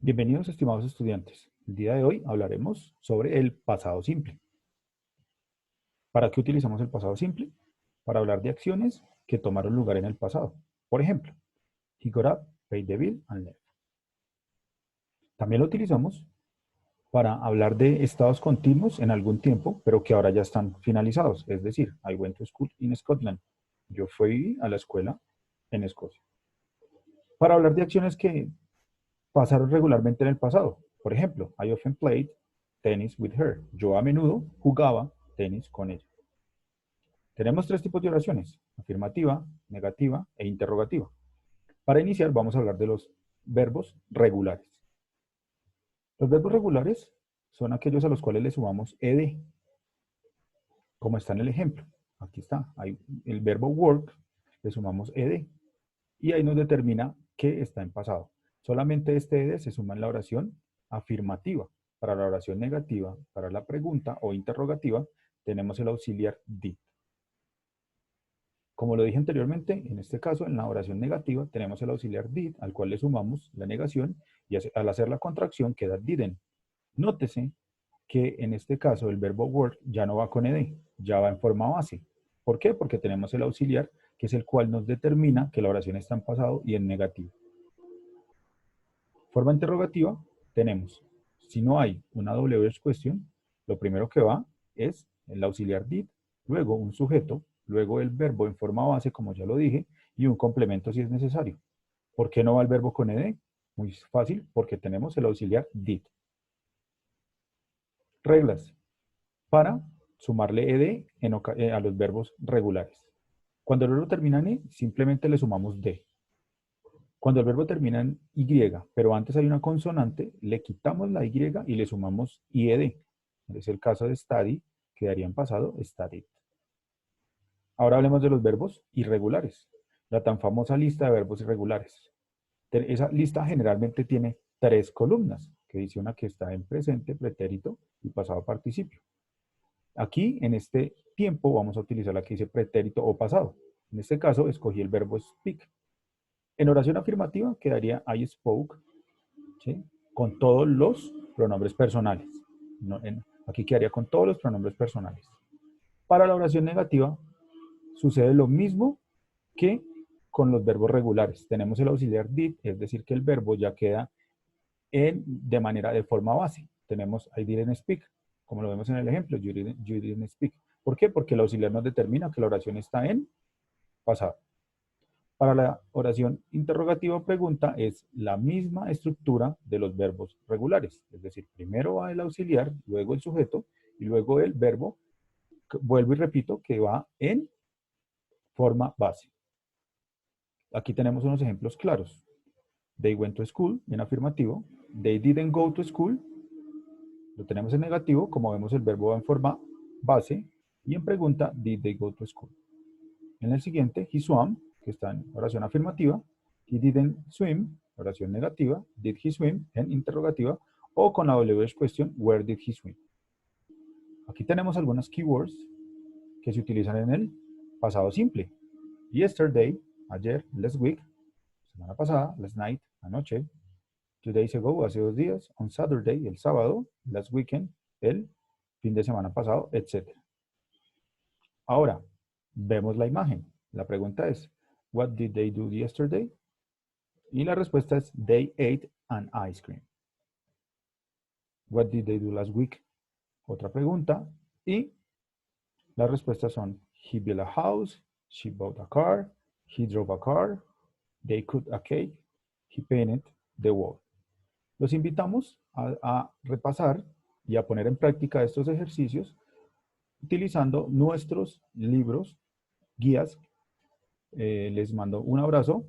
Bienvenidos, estimados estudiantes. El día de hoy hablaremos sobre el pasado simple. ¿Para qué utilizamos el pasado simple? Para hablar de acciones que tomaron lugar en el pasado. Por ejemplo, he got up, paid the bill, and left. También lo utilizamos para hablar de estados continuos en algún tiempo, pero que ahora ya están finalizados. Es decir, I went to school in Scotland. Yo fui a la escuela en Escocia. Para hablar de acciones que pasaron regularmente en el pasado. Por ejemplo, I often played tennis with her. Yo a menudo jugaba tenis con ella. Tenemos tres tipos de oraciones: afirmativa, negativa e interrogativa. Para iniciar vamos a hablar de los verbos regulares. Los verbos regulares son aquellos a los cuales le sumamos ed, como está en el ejemplo. Aquí está, hay el verbo work, le sumamos ed y ahí nos determina que está en pasado. Solamente este ed se suma en la oración afirmativa. Para la oración negativa, para la pregunta o interrogativa, tenemos el auxiliar did. Como lo dije anteriormente, en este caso, en la oración negativa, tenemos el auxiliar did, al cual le sumamos la negación, y al hacer la contracción queda didn't. Nótese que en este caso el verbo work ya no va con ed, ya va en forma base. ¿Por qué? Porque tenemos el auxiliar, que es el cual nos determina que la oración está en pasado y en negativo. Forma interrogativa, tenemos, si no hay una WH question, lo primero que va es el auxiliar did, luego un sujeto, luego el verbo en forma base, como ya lo dije, y un complemento si es necesario. ¿Por qué no va el verbo con ed? Muy fácil, porque tenemos el auxiliar did. Reglas para sumarle ed a los verbos regulares. Cuando el verbo termina en e, simplemente le sumamos d. Cuando el verbo termina en y, pero antes hay una consonante, le quitamos la y y le sumamos ied. Es el caso de study, quedaría en pasado studied. Ahora hablemos de los verbos irregulares, la tan famosa lista de verbos irregulares. Esa lista generalmente tiene tres columnas, que dice una que está en presente, pretérito y pasado participio. Aquí, en este tiempo, vamos a utilizar la que dice pretérito o pasado. En este caso, escogí el verbo speak. En oración afirmativa quedaría I spoke, ¿sí?, con todos los pronombres personales. Aquí quedaría con todos los pronombres personales. Para la oración negativa sucede lo mismo que con los verbos regulares. Tenemos el auxiliar did, es decir, que el verbo ya queda de forma base. Tenemos I didn't speak, como lo vemos en el ejemplo, you didn't speak. ¿Por qué? Porque el auxiliar nos determina que la oración está en pasado. Para la oración interrogativa o pregunta es la misma estructura de los verbos regulares. Es decir, primero va el auxiliar, luego el sujeto y luego el verbo, vuelvo y repito, que va en forma base. Aquí tenemos unos ejemplos claros. They went to school, en afirmativo. They didn't go to school, lo tenemos en negativo, como vemos el verbo va en forma base. Y en pregunta, did they go to school. En el siguiente, he swam, que está en oración afirmativa. He didn't swim, oración negativa. Did he swim, en interrogativa. O con la WH question, where did he swim. Aquí tenemos algunas keywords que se utilizan en el pasado simple. Yesterday, ayer, last week, semana pasada, last night, anoche. 2 days ago, hace 2 días. On Saturday, el sábado. Last weekend, el fin de semana pasado, etc. Ahora, vemos la imagen. La pregunta es, what did they do yesterday? Y la respuesta es, they ate an ice cream. What did they do last week? Otra pregunta. Y las respuestas son, he built a house, she bought a car, he drove a car, they cooked a cake, he painted the wall. Los invitamos a repasar y a poner en práctica estos ejercicios utilizando nuestros libros, guías. Les mando un abrazo